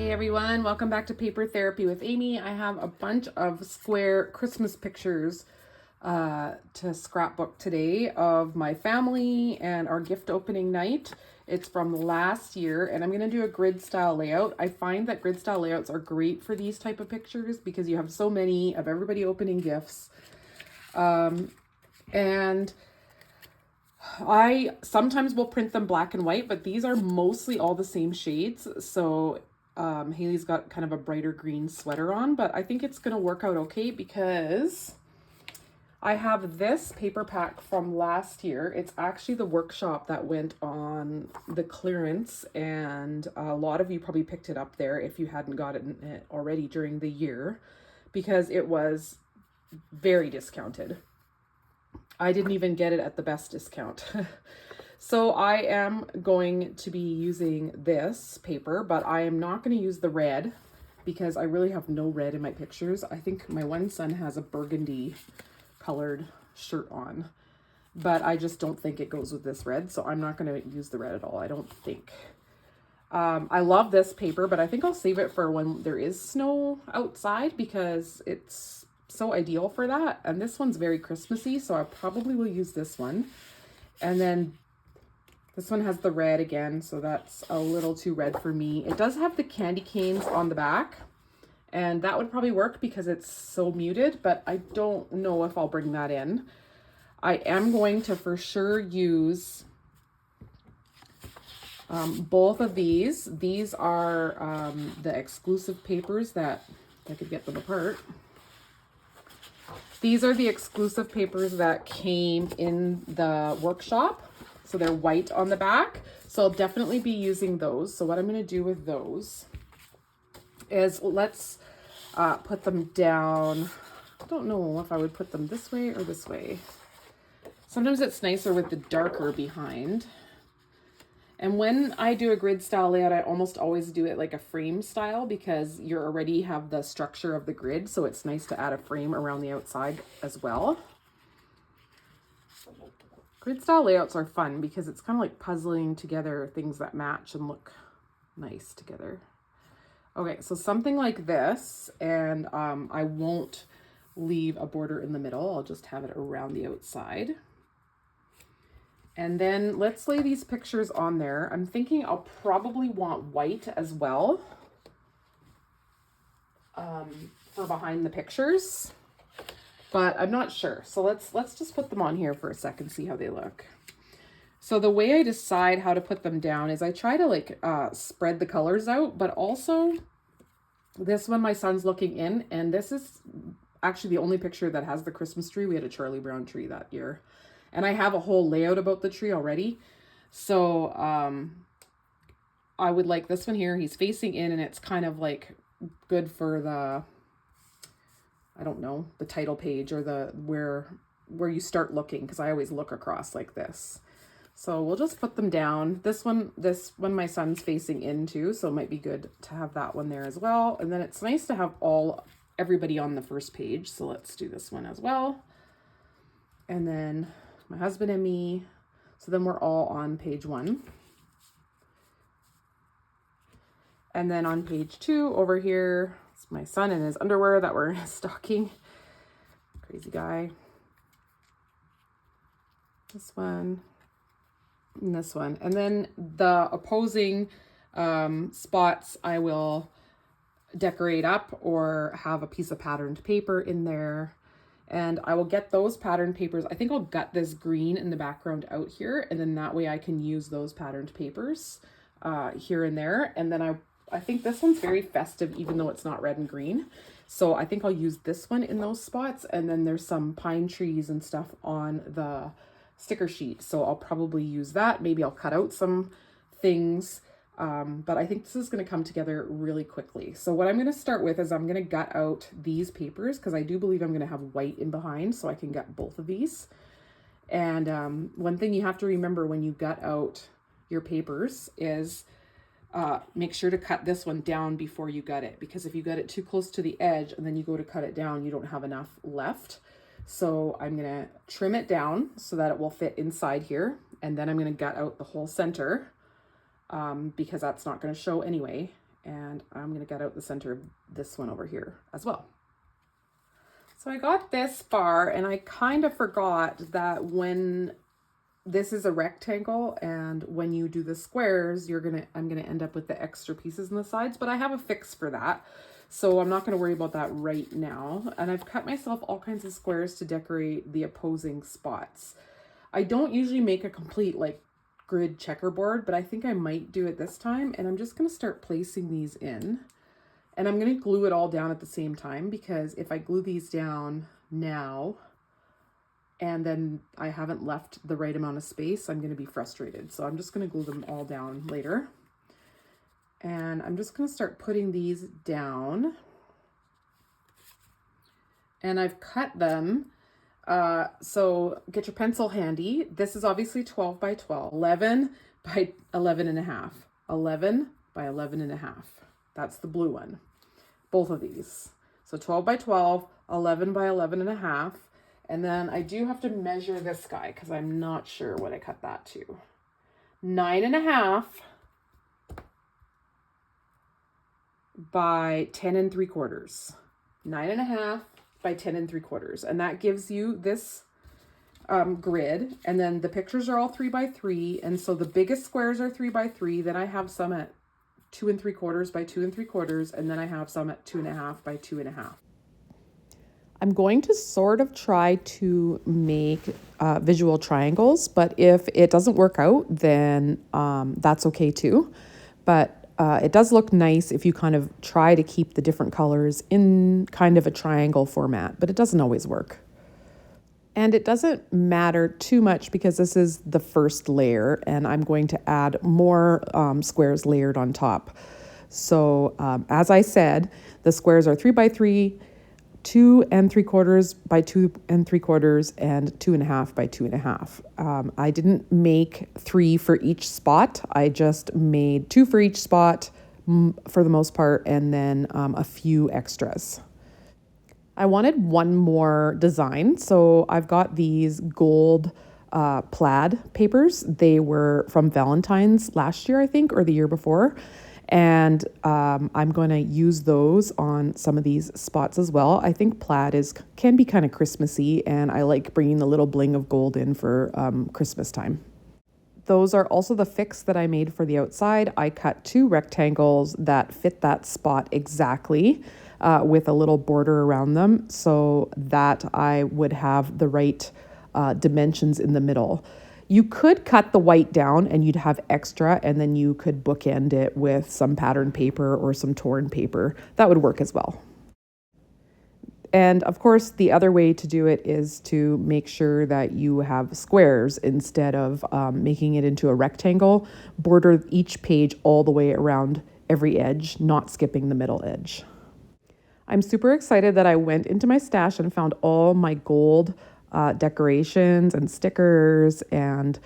Hey everyone, welcome back to Paper Therapy with Amy. I have a bunch of square Christmas pictures to scrapbook today of my family and our gift opening night. It's from last year and I'm going to do a grid style layout. I find that grid style layouts are great for these type of pictures because you have so many of everybody opening gifts. And I sometimes will print them black and white, but these are mostly all the same shades. So Haley's got kind of a brighter green sweater on, but I think it's going to work out okay because I have this paper pack from last year. It's actually the workshop that went on the clearance, and a lot of you probably picked it up there if you hadn't gotten it already during the year because it was very discounted. I didn't even get it at the best discount. So I am going to be using this paper, but I am not going to use the red because I really have no red in my pictures. I think my one son has a burgundy colored shirt on, but I just don't think it goes with this red. So I'm not going to use the red at all, I don't think. I love this paper, but I think I'll save it for when there is snow outside because it's so ideal for that. And this one's very Christmassy, so I probably will use this one. And then this one has the red again, so that's a little too red for me. It does have the candy canes on the back, and that would probably work because it's so muted, but I don't know if I'll bring that in. I am going to for sure use both of these. These are the exclusive papers that I could get them apart. These are the exclusive papers that came in the workshop. So they're white on the back. So I'll definitely be using those. So what I'm going to do with those is let's put them down. I don't know if I would put them this way or this way. Sometimes it's nicer with the darker behind. And when I do a grid style layout, I almost always do it like a frame style because you already have the structure of the grid. So it's nice to add a frame around the outside as well. Grid style layouts are fun because it's kind of like puzzling together things that match and look nice together. Okay, so something like this, and I won't leave a border in the middle. I'll just have it around the outside. And then let's lay these pictures on there. I'm thinking I'll probably want white as well for behind the pictures, but I'm not sure. So let's just put them on here for a second, see how they look. So the way I decide how to put them down is I try to like spread the colors out, but also this one my son's looking in, and this is actually the only picture that has the Christmas tree. We had a Charlie Brown tree that year. And I have a whole layout about the tree already. So I would like this one here. He's facing in, and it's kind of like good for the, I don't know, the title page or the where you start looking, because I always look across like this. So we'll just put them down. This one my son's facing into, so it might be good to have that one there as well. And then it's nice to have everybody on the first page. So let's do this one as well. And then my husband and me. So then we're all on page 1. And then on page 2 over here, it's my son in his underwear that we're in his stocking. Crazy guy. This one and this one. And then the opposing spots I will decorate up or have a piece of patterned paper in there. And I will get those patterned papers. I think I'll gut this green in the background out here, and then that way I can use those patterned papers here and there. And then I think this one's very festive, even though it's not red and green. So I think I'll use this one in those spots. And then there's some pine trees and stuff on the sticker sheet. So I'll probably use that. Maybe I'll cut out some things. But I think this is going to come together really quickly. So what I'm going to start with is I'm going to gut out these papers because I do believe I'm going to have white in behind, so I can gut both of these. And one thing you have to remember when you gut out your papers is make sure to cut this one down before you gut it, because if you gut it too close to the edge and then you go to cut it down, you don't have enough left. So I'm going to trim it down so that it will fit inside here, and then I'm going to gut out the whole center because that's not going to show anyway. And I'm going to get out the center of this one over here as well. So I got this far, and I kind of forgot that when this is a rectangle and when you do the squares, I'm gonna end up with the extra pieces on the sides, but I have a fix for that. So I'm not gonna worry about that right now. And I've cut myself all kinds of squares to decorate the opposing spots. I don't usually make a complete like grid checkerboard, but I think I might do it this time. And I'm just gonna start placing these in. And I'm gonna glue it all down at the same time, because if I glue these down now, and then I haven't left the right amount of space, I'm going to be frustrated. So I'm just going to glue them all down later. And I'm just going to start putting these down. And I've cut them. So get your pencil handy. This is obviously 12 by 12, 11 by 11 and a half, 11 by 11 and a half. That's the blue one. Both of these. So 12 by 12, 11 by 11 and a half. And then I do have to measure this guy because I'm not sure what I cut that to. 9.5 by 10 3/4. 9.5 by 10 3/4. And that gives you this grid. And then the pictures are all 3 by 3. And so the biggest squares are 3 by 3. Then I have some at 2 3/4 by 2 3/4. And then I have some at 2.5 by 2.5. I'm going to sort of try to make visual triangles, but if it doesn't work out, then that's okay too. But it does look nice if you kind of try to keep the different colors in kind of a triangle format, but it doesn't always work. And it doesn't matter too much because this is the first layer and I'm going to add more squares layered on top. So as I said, the squares are 3 by 3, 2 3/4 by 2 3/4, and 2.5 by 2.5. I didn't make 3 for each spot. I just made 2 for each spot for the most part, and then a few extras. I wanted one more design, so I've got these gold plaid papers. They were from Valentine's last year, I think, or the year before. And I'm going to use those on some of these spots as well. I think plaid can be kind of Christmassy, and I like bringing the little bling of gold in for Christmas time. Those are also the fix that I made for the outside. I cut 2 rectangles that fit that spot exactly with a little border around them so that I would have the right dimensions in the middle. You could cut the white down and you'd have extra, and then you could bookend it with some pattern paper or some torn paper. That would work as well. And of course, the other way to do it is to make sure that you have squares instead of making it into a rectangle. Border each page all the way around every edge, not skipping the middle edge. I'm super excited that I went into my stash and found all my gold decorations and stickers and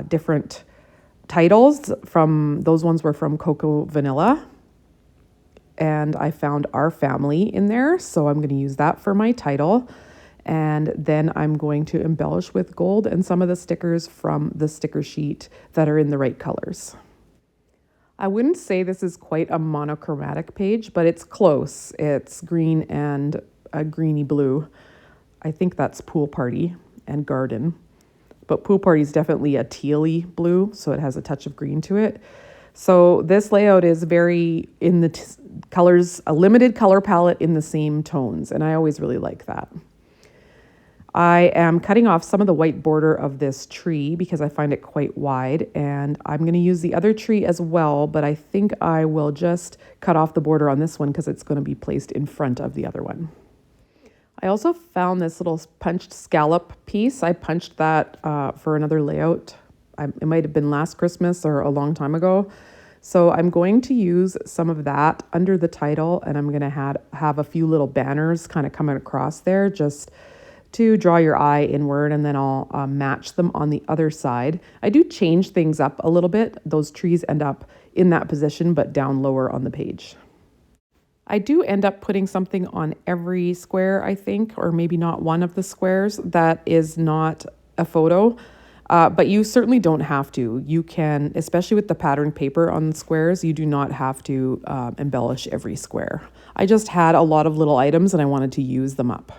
different titles. Those ones were from Cocoa Vanilla. And I found Our Family in there, so I'm going to use that for my title. And then I'm going to embellish with gold and some of the stickers from the sticker sheet that are in the right colors. I wouldn't say this is quite a monochromatic page, but it's close. It's green and a greeny blue. I think that's Pool Party and Garden. But Pool Party is definitely a tealy blue, so it has a touch of green to it. So this layout is very in the colors, a limited color palette in the same tones, and I always really like that. I am cutting off some of the white border of this tree because I find it quite wide, and I'm going to use the other tree as well, but I think I will just cut off the border on this one because it's going to be placed in front of the other one. I also found this little punched scallop piece. I punched that for another layout. It might have been last Christmas or a long time ago. So I'm going to use some of that under the title, and I'm going to have a few little banners kind of coming across there just to draw your eye inward, and then I'll match them on the other side. I do change things up a little bit. Those trees end up in that position, but down lower on the page. I do end up putting something on every square, I think, or maybe not one of the squares that is not a photo. But you certainly don't have to. You can, especially with the patterned paper on the squares, you do not have to embellish every square. I just had a lot of little items and I wanted to use them up.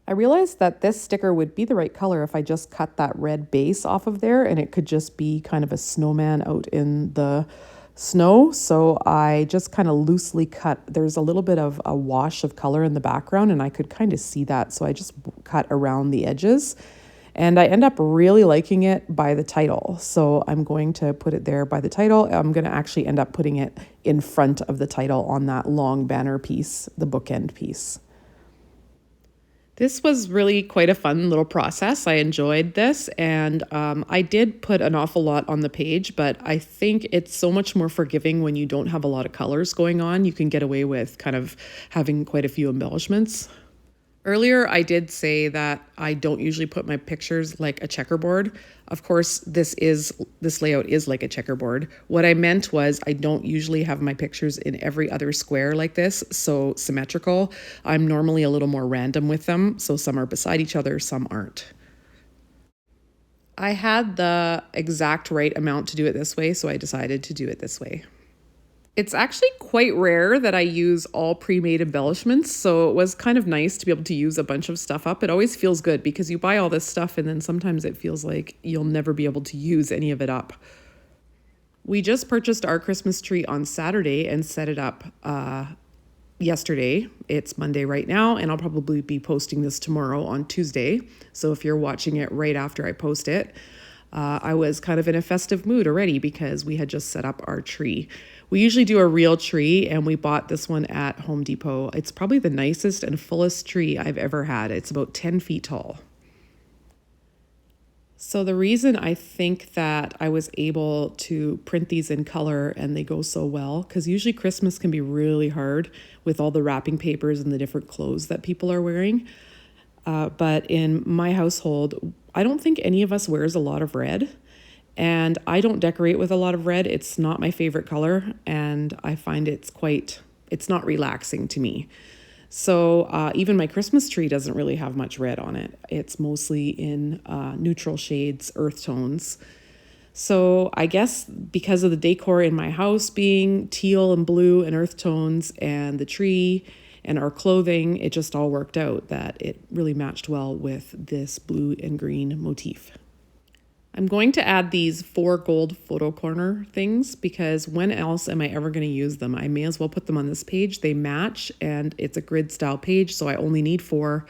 I realized that this sticker would be the right color if I just cut that red base off of there, and it could just be kind of a snowman out in the snow. So I just kind of loosely cut. There's a little bit of a wash of color in the background and I could kind of see that. So I just cut around the edges and I end up really liking it by the title. So I'm going to put it there by the title. I'm going to actually end up putting it in front of the title on that long banner piece, the bookend piece. This was really quite a fun little process. I enjoyed this, and I did put an awful lot on the page, but I think it's so much more forgiving when you don't have a lot of colors going on. You can get away with kind of having quite a few embellishments. Earlier, I did say that I don't usually put my pictures like a checkerboard. Of course, this layout is like a checkerboard. What I meant was I don't usually have my pictures in every other square like this, so symmetrical. I'm normally a little more random with them, so some are beside each other, some aren't. I had the exact right amount to do it this way, so I decided to do it this way. It's actually quite rare that I use all pre-made embellishments, so it was kind of nice to be able to use a bunch of stuff up. It always feels good because you buy all this stuff and then sometimes it feels like you'll never be able to use any of it up. We just purchased our Christmas tree on Saturday and set it up yesterday. It's Monday right now, and I'll probably be posting this tomorrow on Tuesday. So if you're watching it right after I post it, I was kind of in a festive mood already because we had just set up our tree. We usually do a real tree, and we bought this one at Home Depot. It's probably the nicest and fullest tree I've ever had. It's about 10 feet tall. So the reason I think that I was able to print these in color and they go so well, because usually Christmas can be really hard with all the wrapping papers and the different clothes that people are wearing. But in my household, I don't think any of us wears a lot of red. And I don't decorate with a lot of red. It's not my favorite color, and I find it's not relaxing to me. So even my Christmas tree doesn't really have much red on it. It's mostly in neutral shades, earth tones. So I guess because of the decor in my house being teal and blue and earth tones, and the tree and our clothing, it just all worked out that it really matched well with this blue and green motif. I'm going to add these 4 gold photo corner things because when else am I ever going to use them? I may as well put them on this page. They match and it's a grid style page, so I only need 4.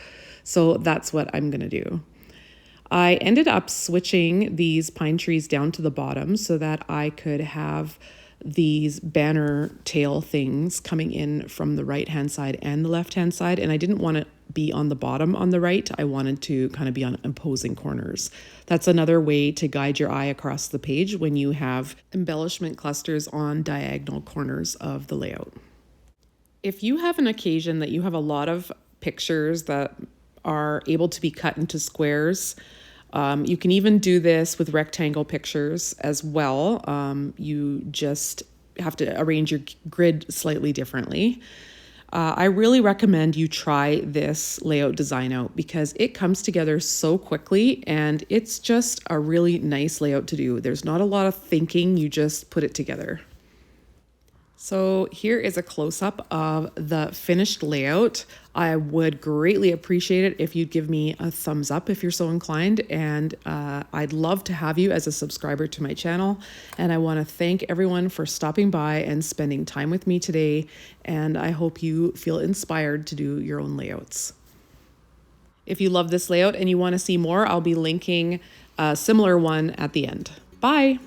So that's what I'm going to do. I ended up switching these pine trees down to the bottom so that I could have these banner tail things coming in from the right hand side and the left hand side, and I didn't want to be on the bottom on the right. I wanted to kind of be on opposing corners. That's another way to guide your eye across the page when you have embellishment clusters on diagonal corners of the layout. If you have an occasion that you have a lot of pictures that are able to be cut into squares, you can even do this with rectangle pictures as well. You just have to arrange your grid slightly differently. I really recommend you try this layout design out because it comes together so quickly and it's just a really nice layout to do. There's not a lot of thinking, you just put it together. So here is a close-up of the finished layout. I would greatly appreciate it if you'd give me a thumbs up if you're so inclined, and I'd love to have you as a subscriber to my channel. And I want to thank everyone for stopping by and spending time with me today, and I hope you feel inspired to do your own layouts. If you love this layout and you want to see more, I'll be linking a similar one at the end. Bye!